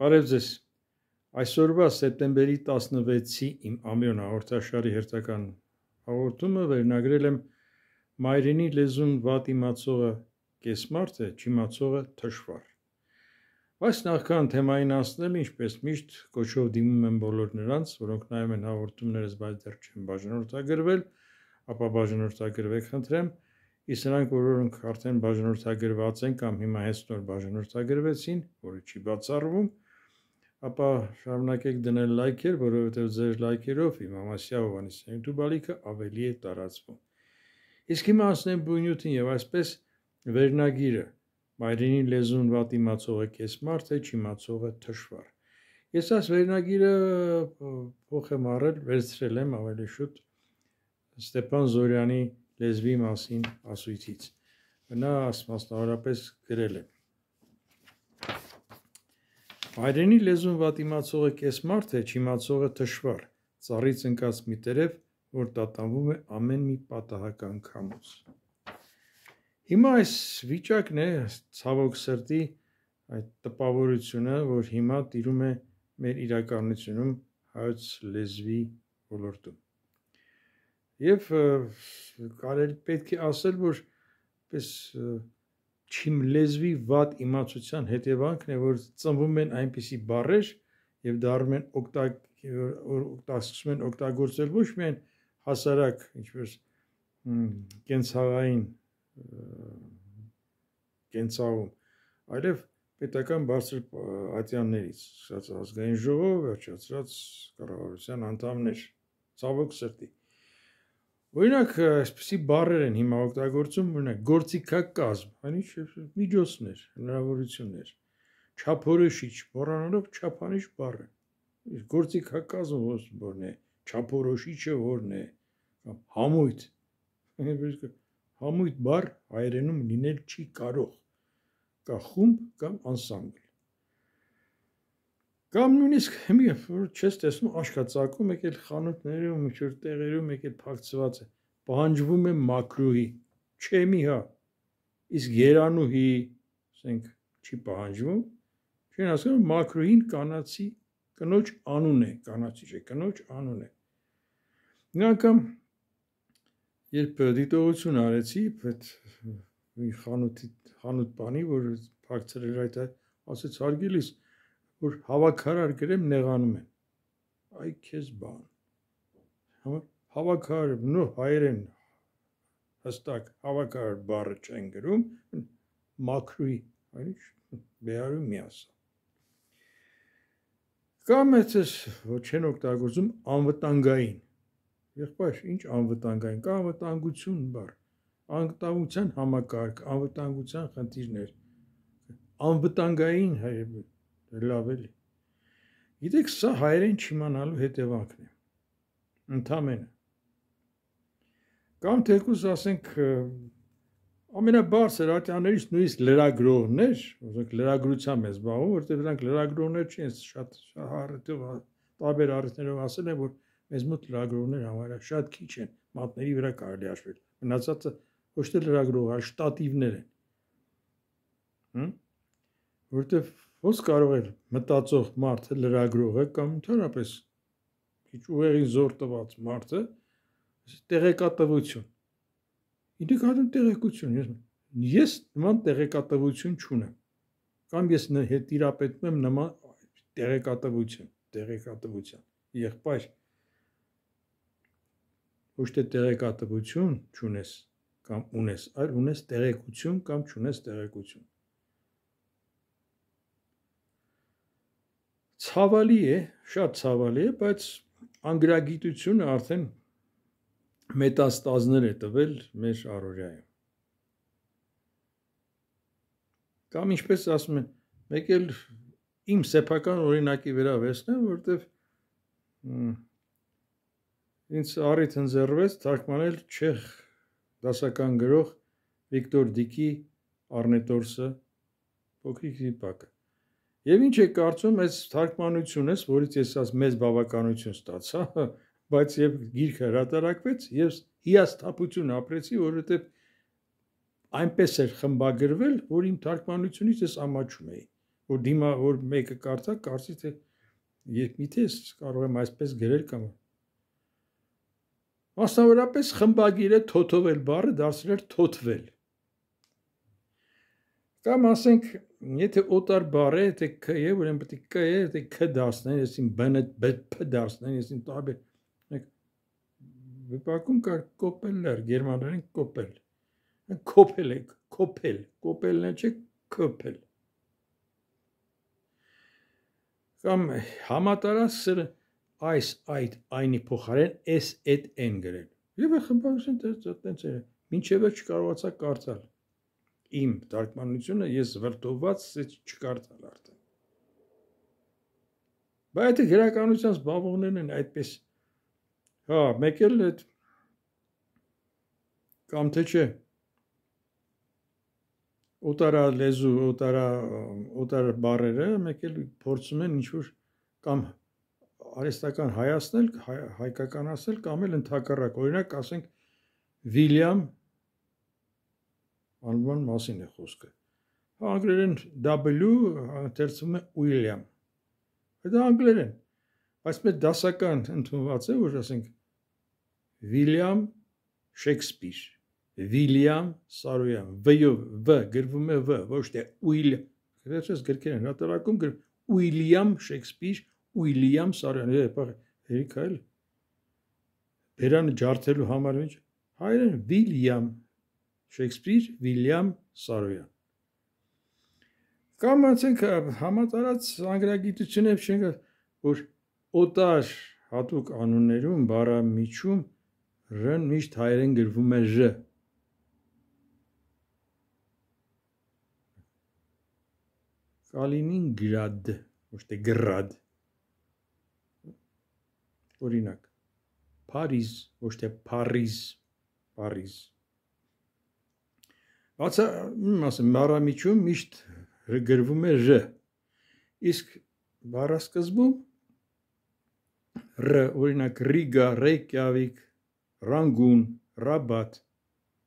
Բարև ձեզ։ Այսօրվա սեպտեմբերի 16-ի իմ ամյոն հաղորդաշարի հերթական հաղորդումը վերնագրել եմ «Մայրենի լեզուն վատ իմացողը կեսմարդ է, չիմացողը թշվառ»։ Բայց նախքան թեմային անցնել, ինչպես միշտ, կոչով դիմում եմ բոլոր նրանց, որոնք նայում են հաղորդումներս, բայց դեռ չեն բաժանորդագրվել, ապա բաժանորդագրվեք խնդրեմ, իսկ նրանք, որոնք արդեն բաժանորդագրված են կամ հիմա հենց նոր բաժանորդագրվեցին, որը չի բացառվում, ապա շարունակեք դնել լայքեր, որովհետև ձեր լայքերով իմ Ամասյա Հովհաննիսյանի YouTube ալիքը ավելի է տարածվում։ Իսկ հիմա անցնենք բույնյութին եւ այսպես վերնագիրը «Մայրենի լեզուն վատ իմացողը կեսմարդ է, չիմացողը թշվառ»։ Ես այս վերնագիրը փոխ եմ առել, վերցրել եմ ավելի շուտ Ստեփան Զորյանի լեզվի մասին ասույցից։ Նա մասնավորապես գրել է. Մայրենի լեզուն վատ իմացողը կեսմարդ է, չիմացողը թշվառ, ծառից ընկած մի տերև, որ տատանվում է ամեն մի պատահական քամուց։ Հիմա այս վիճակն է, ցավոք սրտի, այդ տպավորությունը, որ հիմա տիրում է մեր իրականությունում հայոց լեզվի ոլորտում։ Եվ կարելի պետք է ասել, որ պես լեզվի վատ իմացության հետևանքն է, որ ծնվում են այնպիսի բառեր եւ դառնում են օգտագործել ոչ միայն հասարակ, ինչպես կենցաղային կենցաղում, այլև պետական բարձր ատյաններից, սկսած ազգային ժողով, վերջացրած կառավարության անդամներ, ցավոք սրտի։ Օրինակ, այսպիսի բառեր են հիմա օգտագործում, օրինակ գործիքակազմ, այնինչ միջոցներ, հնարավորություններ, չափորոշիչ, մոռանալով չափանիշ բառը։ Գործիքակազմը որն է, չափորոշիչը որն է, կամ համույթ։ Համույթ բառ հայերենում լինել չի կարող, կա խումբ կամ անսամբլ։ Կամ նույնիսկ որ չես տեսնում աշխատակում, եկել խանութներում, ինչ-որ տեղերում եկել փակցված է, պահանջվում է մաքրուհի, չեմի հա, իսկ երանուհի, ասենք, չի պահանջվում, չեն ասում մաքրուհին կանացի կնոջ անուն է, կանացի չէ, կնոջ անուն է։ Մի անգամ, երբ դիտողություն արեցի, խանութ բանի, որ փակցել էր այդ, ասեց հարգելիս, որ հավաքարար գրեմ նեղանում են, այ քեզ բան, հավաքարար, նո հայերեն հստակ հավաքարար բառը չեն գրում, մաքրուի, այնինչ բեարու միասա։ Կամ էցես, որ չեն օգտագործում անվտանգային, եղբայր, ինչ անվտանգային, կա անվտանգություն բառ, անվտանգության համակարգ, անվտանգության խնդիրներ, անվտանգային հայերեն, լավ էլի։ Գիտեք, սա հայերեն չիմանալու հետևանքն է, ընդամենը։ Կամ թեկուզ ասենք, ամենաբարձր ատյաններից նույնիսկ լրագրողներ, որոնք լրագրությամբ են զբաղվում, որտեղ նրանք լրագրողներ չեն, շատ տարբեր առիթներով ասել են, որ մեզ մոտ լրագրողներ համարյա շատ քիչ են, մատների վրա կարելի հաշվել, մնացածը ոչ թե լրագրող, այլ շտատիվներ են։ Որտեղ ոնց կարող է մտածող մարդը լրագրողը կամ ընդհանրապես քիչ ուղեղին զոր տված մարդը տեղեկատվություն։ Ինդիկատիվ տեղեկություն, ես նման տեղեկատվություն չունեմ։ Կամ ես տիրապետում եմ նման տեղեկատվության։ Եղբայր, ոչ թե տեղեկատվություն չունես կամ ունես, այլ ունես տեղեկություն կամ չունես տեղեկություն։ Ցավալի է, շատ ցավալի է, բայց անգրագիտությունը արդեն մետաստազներ է տվել մեր առօրյայում։ Կամ ինչպես ասում են, մեկ էլ իմ սեփական օրինակի վրա վերցնեմ, որտեվ ինձ առիթ ընձեռվեց թարգմանել չեխ դասական գրող Վիկտոր Դիկի Արնետորսը փոքրիկ վիպակը։ Եվ ինչ է կարծում այս թարգմանությունս, որից ես ասած մեծ բավականություն ստացա, բայց եւ գիրքը հրատարակվեց, ես հիասթափություն ապրեցի, որովհետեւ այնպես էր խմբագրվել, որ իմ թարգմանությունից ես ամաչում էի, որ դիմա որ մեկը կարծա, կարծի թե եթե կարող եմ այսպես գրել կամ մասնավորապես խմբագիրը թոթովել բառը դարձրել թոթվել կամ ասենք եթե օտար բառ է եթե ք է ուրեմն պետք է կ է եթե ք դարձնեն այսին բն բ դարձնեն այսին տարբեր վիպակում կար կոպելներ գերմաներեն կոպել կոպել է կոպելն է չէ կոպել կամ համատարած այս այդ այնի փոխարեն s at n գրել եւ խմբագրություն տենց է մինչեւ չկարողացա կարծալ իմ թարգմանությունը ես վրդովված չկարծալ արդեն բայց գրականության զբաղողներն են այդպես հա մեկ էլ այդ կամ թե չէ օտարա լեզու օտար բառերը մեկ էլ փորձում են ինչ-որ կամ արհեստական հայացնել հայկականացնել կամ էլ ընդհակառակ օրինակ ասենք Վիլյամ անվան մասին է խոսքը անգլերեն W ընթերցվում է William դա անգլերեն բայց մեր դասական ընդունված է որ ասենք William Shakespeare William Saroyan V գրվում է V ոչ թե Will գրեցես գրքերն հրատարակում William Shakespeare William Saroyan հերիքայել բերանը ջարդելու համար ինչ հայերեն William Shakespeare William Saroyan կամ ասենք համատարած անգլագիտությունով չենք որ օտար հատուկ անուններում բառամիջում ռ-ն միշտ հայերեն գրվում է ժ Կալինինգրադ ոչ թե գրադ օրինակ Փարիզ ոչ թե Փարիզ Բացա ասեմ բառամիջում միշտ գրվում է Ռ իսկ բառասկզբում Ռ օրինակ Ռիգա, Ռեյկյավիկ, Ռանգուն, Ռաբատ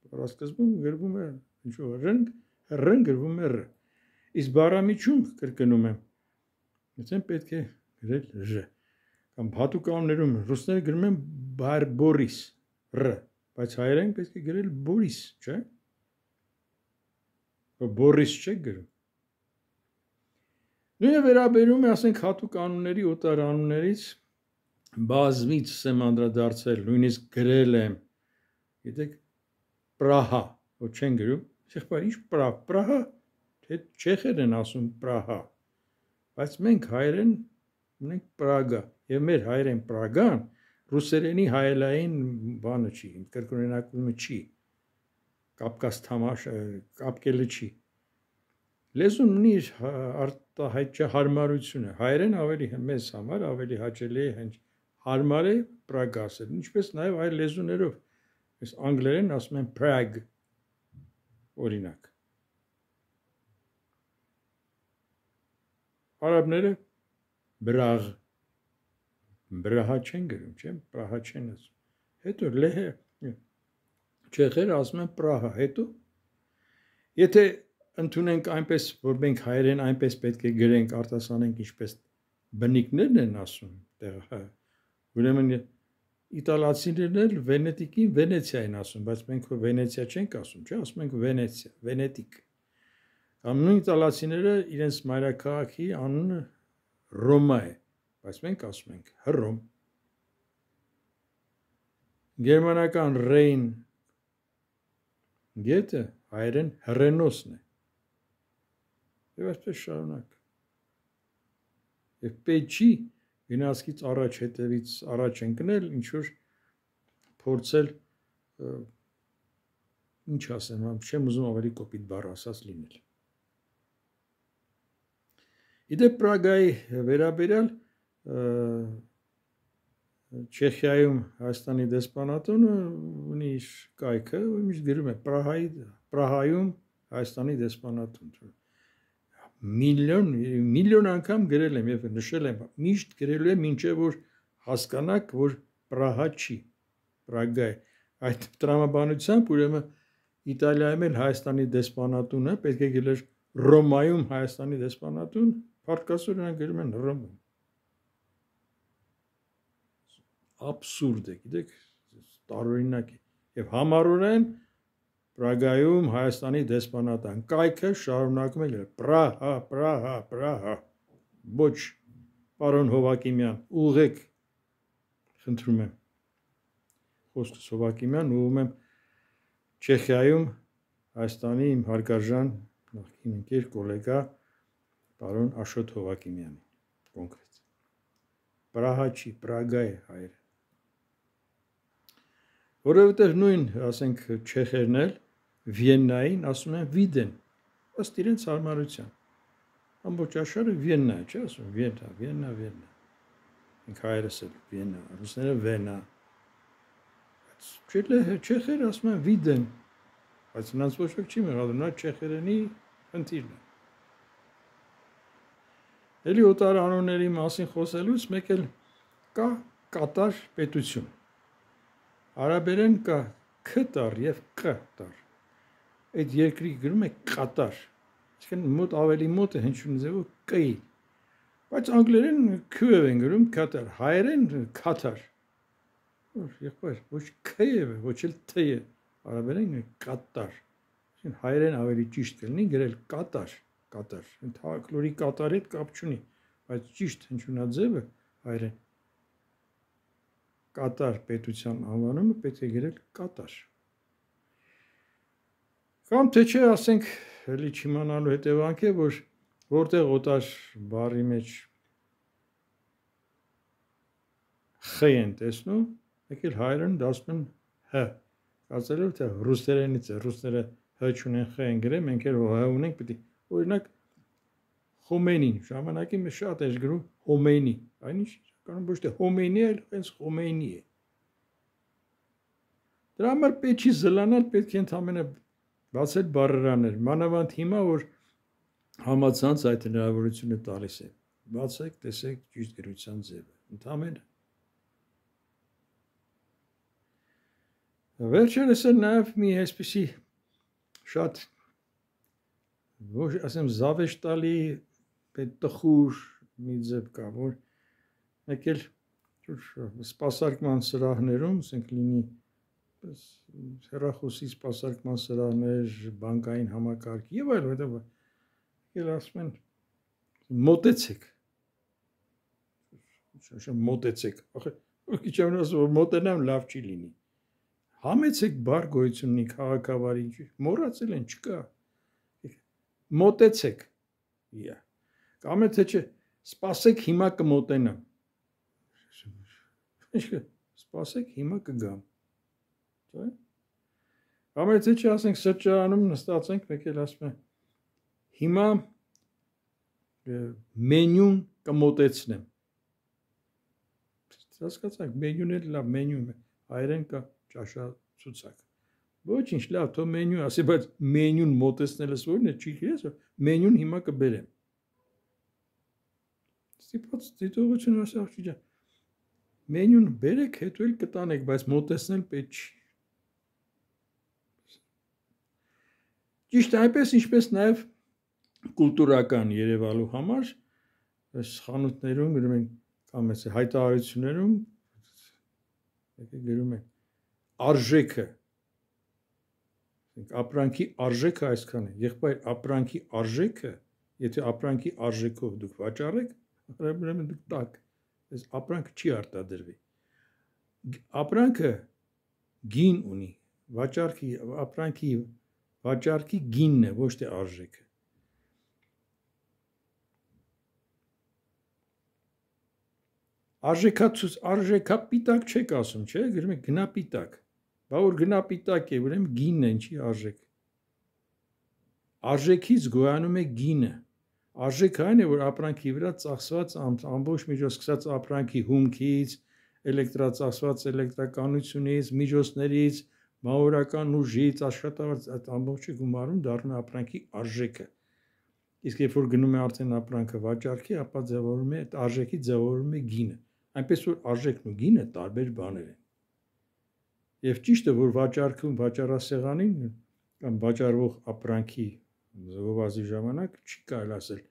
բառասկզբում գրվում է ինչ-որ ռ-ն գրվում է Ռ իսկ բառամիջում կրկնում եմ այսինքն պետք է գրել Ռ կամ հատուկ անուններում ռուսները գրում են Բարբորիս Ռ բայց հայերեն պետք է գրել Բորիս չէ Բորիս չէ գրում նույնը վերաբերում է ասենք հատուկ անունների օտար անուններից բազմից եմ անդրադարձել նույնիսկ գրել եմ գիտեք Պրահա ոչ չեն գրում եղբայր ինչ Պրահա թե չեխերն են ասում Պրահա բայց մենք հայերեն ունենք Պրագա եւ մեր հայերեն Պրագան ռուսերենի հայելային բանը չի կրկօրինակումը չի կապկաց թամաշ կապկելը չի լեզուն ունի արտահայտչա հարմարությունը հայերեն ավելի մեզ համար ավելի հաճելի է հենց հարմար է Պրագ ասել ինչպես նաև այլ լեզուներով այս անգլերեն ասում են Prague օրինակ արաբները բրաղ բրահա չեն գրում չէ պրահա չեն ասում հետո լեհը չեխերը ասում են Պրահա հետո եթե ընդունենք այնպես որ մենք հայերեն այնպես պետք է գրենք արտասանենք ինչպես բնիկներն են ասում տեղը ուրեմն իտալացիներն էլ Վենետիկին Վենեցիա են ասում բայց մենք Վենեցիա չենք ասում չէ ասում ենք Վենեցիա Վենետիկ կամ նույն իտալացիները իրենց մայրաքաղաքի անունը Ռոմա է բայց մենք ասում ենք Հռոմ գերմանական Ռեյն գետը հայերեն Հռենոսն է Եվ այսպես շարունակ Եվ պետք չի գնացքից առաջ հետևից առաջ ընկնել ինչ-որ փորձել ինչ ասեմ չեմ ուզում ավելի կոպիտ բառ ասած լինել Իդեպ Պրագայի վերաբերյալ Չեխիայում Հայաստանի դեսպանատունը ունի իր կայքը միշտ գրում է Պրահայում Հայաստանի դեսպանատուն միլիոն անգամ գրել եմ եւ նշել եմ միշտ գրելու եմ ինչեւ որ հասկանաք որ Պրահա չի Պրագա է այդ տրամաբանությամբ ուրեմն Իտալիայում էլ Հայաստանի դեսպանատունը պետք է գրել Ռոմայում Հայաստանի դեսպանատուն փառքասորյան գրում են Ռոմում։ Absurd է, գիտեք, տարօրինակ է։ Եվ համառորեն Պրագայում Հայաստանի դեսպանատան կայքը շարունակում է Պրահա։ Ոչ, պարոն Հովակիմյան, ուղղեք, խնդրում եմ։ Խոսքս Հովակիմյան, ուղղում եմ Չեխիայում Հայաստանի իմ հարգարժան նախկին ընկեր գոլեգա պարոն Աշոտ Հովակիմյանին, կոնկրետ։ Պրահա չի, Պրագա է հայերը։ Որովհետև նույն, ասենք, չեխերն էլ Վիեննային ասում են Վիդեն, ըստ իրենց հարմարության։ Ամբողջ աշխարհը Վիեննա է, չէ՞ ասում, Վիեննա։ Ինք հայերս էլ Վիեննա, ռուսները Վենա։ Չեխերը ասում են Վիդեն, բայց նրանց ոչ ոք չի մեղադրում, նա չեխերենի խնդիրն է։ Էլի օտար անունների մասին խոսելուց մեկ էլ կա կատար պետություն։ Արաբերեն կա Ք տառ եւ Կ տառ։ Այդ երկրի գրում է կատար։ Այսինքն մոտ ավելի մոտ է հնչյուն ձևով Կ-ի։ Բայց անգլերեն Q-ով են գրում կատար, հայերեն կաթար։ Եղբայր, ոչ K-ը, ոչ էլ T-ը, արաբերեն կատար։ Այսինքն հայերեն ավելի ճիշտ կլինի գրել կատար։ Թակլորի կատարի հետ կապ չունի, բայց ճիշտ հնչյունաձևը հայերեն կատար պետության անվանումը պետք է գրել կատար։ Կամ թե չէ, ասենք, էլի չիմանալու հետևանք է, որ որտեղ օտար բառի մեջ խ են տեսնում, մեկ էլ հայերեն դասում են հ։ Կարծելով թե ռուսերենից է, ռուսները հ չունեն, խ են գրել, մենք էլ հ ունենք, պետք է օրինակ Խոմեյնին, ժամանակի մեջ շատ էր գրում Խոմեյնի, այնինչ կանոն ոչ թե Խոմեյնի, այլ հենց Խոմեյնի է։ Դրա համար պետք չի զլանալ, պետք է ընդամենը բացել բառերաններ, մանավանդ հիմա, որ համացանց այդ հնարավորությունը տալիս է։ Բացեք, տեսեք ճիշտ գրության ձևը, ընդամենը։ Վերջերս էլ նաև մի այսպիսի շատ, ոչ ասեմ զավեշտալի տխուր մի ձև կա, որ մեկ էլ սպասարկման սրահներում, ասենք լինի հեռախոսի սպասարկման սրահներ, բանկային համակարգ եւ այլ, ել ասում են մոտեցեք, ախե քիչ ասում որ մոտենամ լավ չի լինի։ Համեցեք բար գոյություն ունի քաղաքավարի, մոռացել են, չկա։ Մոտեցեք։ Կամ թե չէ, սպասեք հիմա կմոտենամ։ Սպասեք հիմա կգամ։ Կամ թե չէ, ասենք սրճարանում նստած ենք, մեկ էլ ասում են հիմա մենյուն կմոտեցնեմ։ Հասկացաք, մենյուն էլ լավ, մենյուն է, հայերեն կա ճաշացուցակ։ Ոչինչ, լավ, թող մենյուն ասի, բայց մենյուն մոտեցնելս որն է, չի քրես, մենյուն հիմա կբերեմ։ Ստիպված դիտողություն ասի աղջիկը։ Մենյուն բերեք, հետո էլ կտանեք, բայց մոտեցնել պետք չի։ Ճիշտ այնպես, ինչպես նաև կուլտուրական երևալու համար այս խանութներում գրում են կամ այս հայտարարություններում գրում են արժեքը, ապրանքի արժեքը այսքան է, եղբայր ապրանքի արժեքը, եթե ապրանքի արժեքով դուք վաճառեք, ուրեմն դուք տաք, այս ապրանքը չի արտադրվի։ Ապրանքը գին ունի, ապրանքի վաճառքի գինն է, ոչ թե արժեքը։ Արժեքապիտակ չեք ասում, չէ՞, գրում եք գնապիտակ։ Բա որ գնապիտակ է, ուրեմն գինն է, ինչի արժեք։ Արժեքից գոյանում է գինը։ Արժեքը այն է, որ ապրանքի վրա ծախսված ամբողջ միջոց, սկսած ապրանքի հումքից, էլեկտրածախսված էլեկտրականությունից, միջոցներից, մահորական ուժից, աշխատավարձ, այդ ամբողջը գումարում դառնում է ապրանքի արժեքը։ Իսկ երբ որ գնում է արդեն ապրանքը վաճառքի, ապա ձևավորում է, այդ արժեքի ձևավորում է գինը։ Այնպես որ արժեքն ու գինը տարբեր բաներ են։ Եվ ճիշտ է, որ վաճառքում վաճառասեղանին կամ վաճառվող ապրանքի զովազի ժամանակ չի կարելի ասել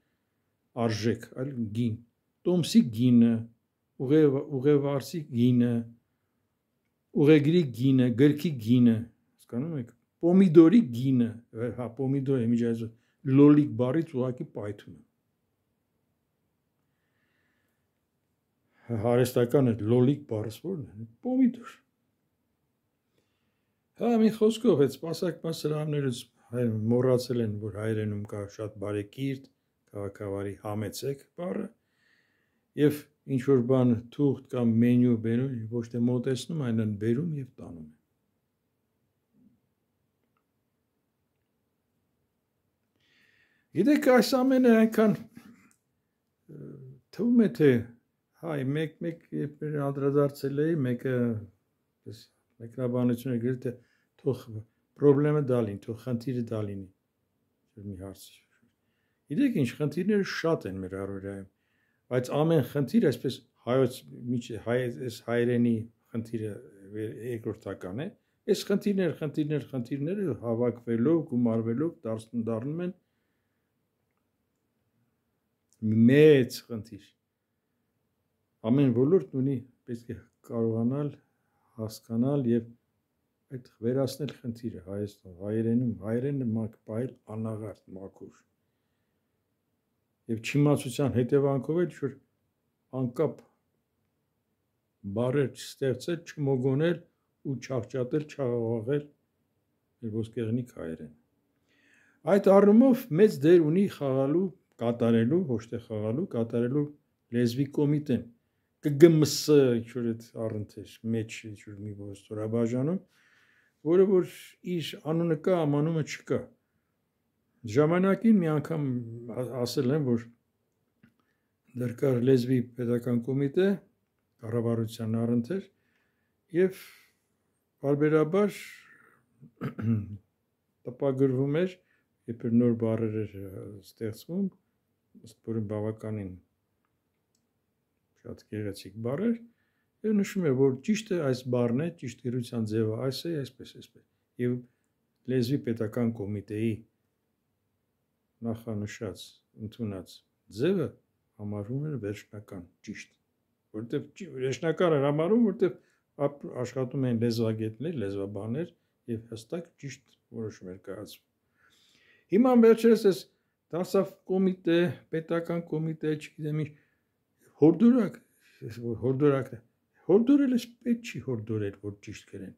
արժեք, այլ գին։ Տոմսի գինը, ուղևորցի գինը, ուղեգրի գինը, գրքի գինը, հասկանում եք, պոմիդորի գինը, հա, պոմիդորը միջազգ լոլիկ բառից ուղղակի պայթում է։ Հարեստական է լոլիկ բառը ո՞րն է, պոմիդոր։ Հա, մի խոսքով այդ սպասարկման սրահներից մոռացել են, որ հայերենում կա շատ բարեկիրթ, քաղաքավարի համեցեք բառը, եւ ինչ որ բան թուղթ կամ մենյու բերում, ոչ թե մոտեցնում, այլ բերում եւ տանում է։ Գիտեք, այս ամենը այնքան թվում է թե հայ մեկ երբ անդրադարձել էի, մեկը մեկնաբանությունը գրել թե թող խնդիրը դա լինի, թող խնդիրը դա լինի։ Մի հարց։ Գիտեք ինչ, խնդիրները շատ են մեր առօրյայում, բայց ամեն խնդիր այսպես հայոց այս հայրենի խնդիրը երկրորդական է։ Այս խնդիրները հավաքվելով, գումարվելով դառնում են մեծ խնդիր։ Ամեն ոլորտ ունի պետք է կարողանալ հասկանալ եւ այդ վերացնել խնդիրը հայերենում հայերենը մակպայել անաղարտ մաքուր եւ չիմացության հետևանքով էլ որ անկապ բարեր չստեղծել, չմոգոնել ու չաղճատել, չաղաղաղել մեր ոսկեղենիկ հայերեն։ Այդ առումով մեծ դեր ունի խաղալու, կատարելու, ոչ թե խաղալու, կատարելու լեզվի կոմիտեն, ԿԳՄՍ ինչ-որ այդ առընթեր մեջ ինչ-որ մի ստորաբաժանում, որը որ իր անունը կա, ամանումը չկա։ Ժամանակին մի անգամ ասել են, որ դեռ կար լեզվի պետական կոմիտե, կառավարության առընթեր, եւ բարբերաբար տպագրվում էր, երբ նոր բառեր էր ստեղծվում, ըստ որին բավականին շատ գեղեցիկ բառեր, եւ նշում է, որ ճիշտը այս բառն է, ճիշտ գրության ձևը այս է, այսպես։ Եվ լեզվի պետական կոմիտեի նախանշած, ընդունած ձևը համարվում էր վերջնական, ճիշտ, որտեղ վերջնական էր համարվում, որտեղ աշխատում են լեզվագետներ, լեզվաբաններ եւ հստակ ճիշտ որոշում էր կայացվում։ Հիմա վերջերս էս դասավ կոմիտե, պետական կոմիտե, չգիտեմ ինչ հորդորել էս պետք չի հորդորել, որ ճիշտ գրեն։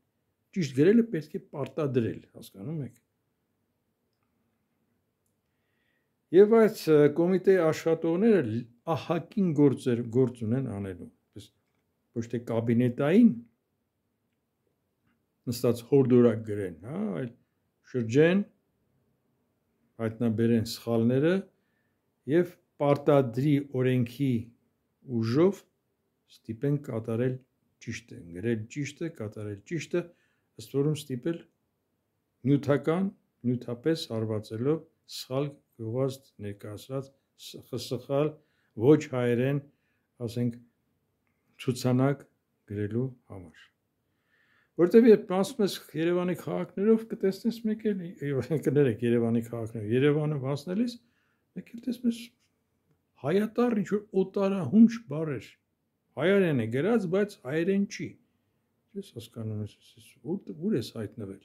Ճիշտ գրելը պետք է պարտադրել, հասկանում եք։ Եվ այս կոմիտեի աշխատողները ահագին գործ ունեն անելու, ոչ թե կաբինետային նստած հորդորակ գրեն, հա, այլ շրջեն, հայտնաբերեն սխալները եւ պարտադրի օրենքի ուժով ստիպեն կատարել ճիշտը, գրել ճիշտը, կատարել ճիշտը, ըստ որում ստիպել նյութապես հարվածելով սխալ գովազդ ներկայացրած սխալ ոչ հայերեն, ասենք ցուցանակ գրելու համար։ Որտեւ երբ ասում ես Երևանի քաղաքներով կտեսնես մեկ էլ կներեք Երևանի քաղաքներով Երևանը հասնելիս մեկ էլ տեսնես հայատար ինչ որ օտարահունչ բառեր հայերեն է գրած, բայց հայերեն չի։ Ես հասկանում եմ, ուր ես հայտնվել։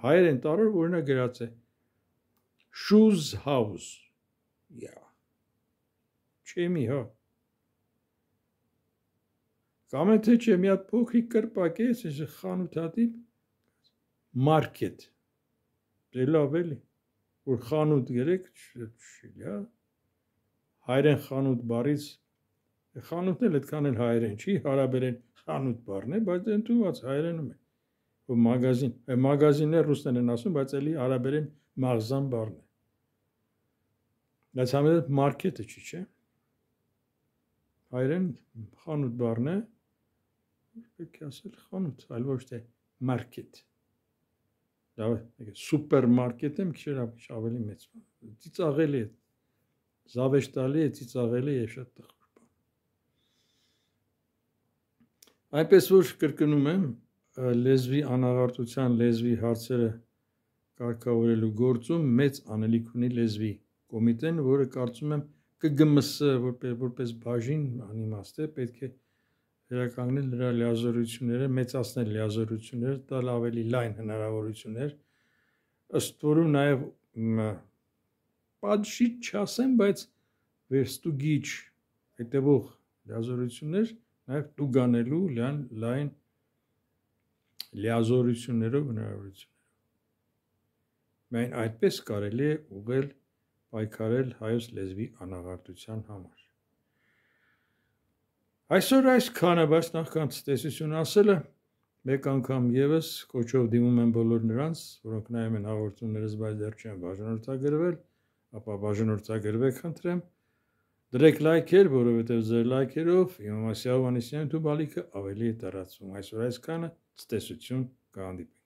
Հայերեն տարով օրինակ գրած է shoes house։ Չեմի, հա։ Կամ թե չէ մի հատ փոքրիկ կրպակ է, այս խանութատի մարքետ։ Դե լավ էլի, որ խանութ գրեք, հա։ Հայերեն խանութ բառից խանութն էլ այդքան էլ հայերեն չի, հարաբերեն խանութ բառն է, բայց ընդունված հայերենում է։ Որ մագազին, մագազիններ ռուսներն են ասում, բայց էլի հարաբերեն մաղզան բառն է։ Այս համենայնիվ մարքետը չի, չէ։ Հայերեն խանութ բառն է, պետք է ասել խանութ, այլ ոչ թե մարքետ։ Դա սուպերմարկետ եմ, քիչ ավելի մեծ։ Ծիծաղելի է, զավեշտալի է, ծիծաղելի է, շատ տխուր բան։ Այնպես որ կրկնում եմ, լեզվի անաղարտության, լեզվի հարցերը կարգավորելու գործում մեծ անելիք ունի լեզվի կոմիտեն, որը կարծում եմ ԿԳՄՍ որպես բաժին անիմաստ է, պետք է վերականգնել նրա լիազորությունները, մեծացնել լիազորությունները, տալ ավելի լայն հնարավորություններ, ըստ որում նաև պատժիչ չասեմ, բայց վերստուգիչ հետևող լիազորություններ նաև տուգանելու լայն լիազորություններով հնարավորություններ։ Միայն այդպես կարելի է ուղղել պայքարել հայոց լեզվի անաղարտության համար։ Այսօր այսքանը, բայց նախքան ցտեսություն ասելը, մեկ անգամ եւս կոչով դիմում եմ բոլոր նրանց, որոնք նայում են հաղորդումներս, բայց դեռ չեն բաժանորդագրվել, ապա բաժանորդագրվեք, խնդրեմ։ Դրեք լայքեր, որովհետև ձեր լայքերով Իմամ Ասիա Հովհաննիսյանի YouTube ալիքը ավելի է տարածվում։ Այսօր այսքանը, ցտեսություն, կհանդիպենք։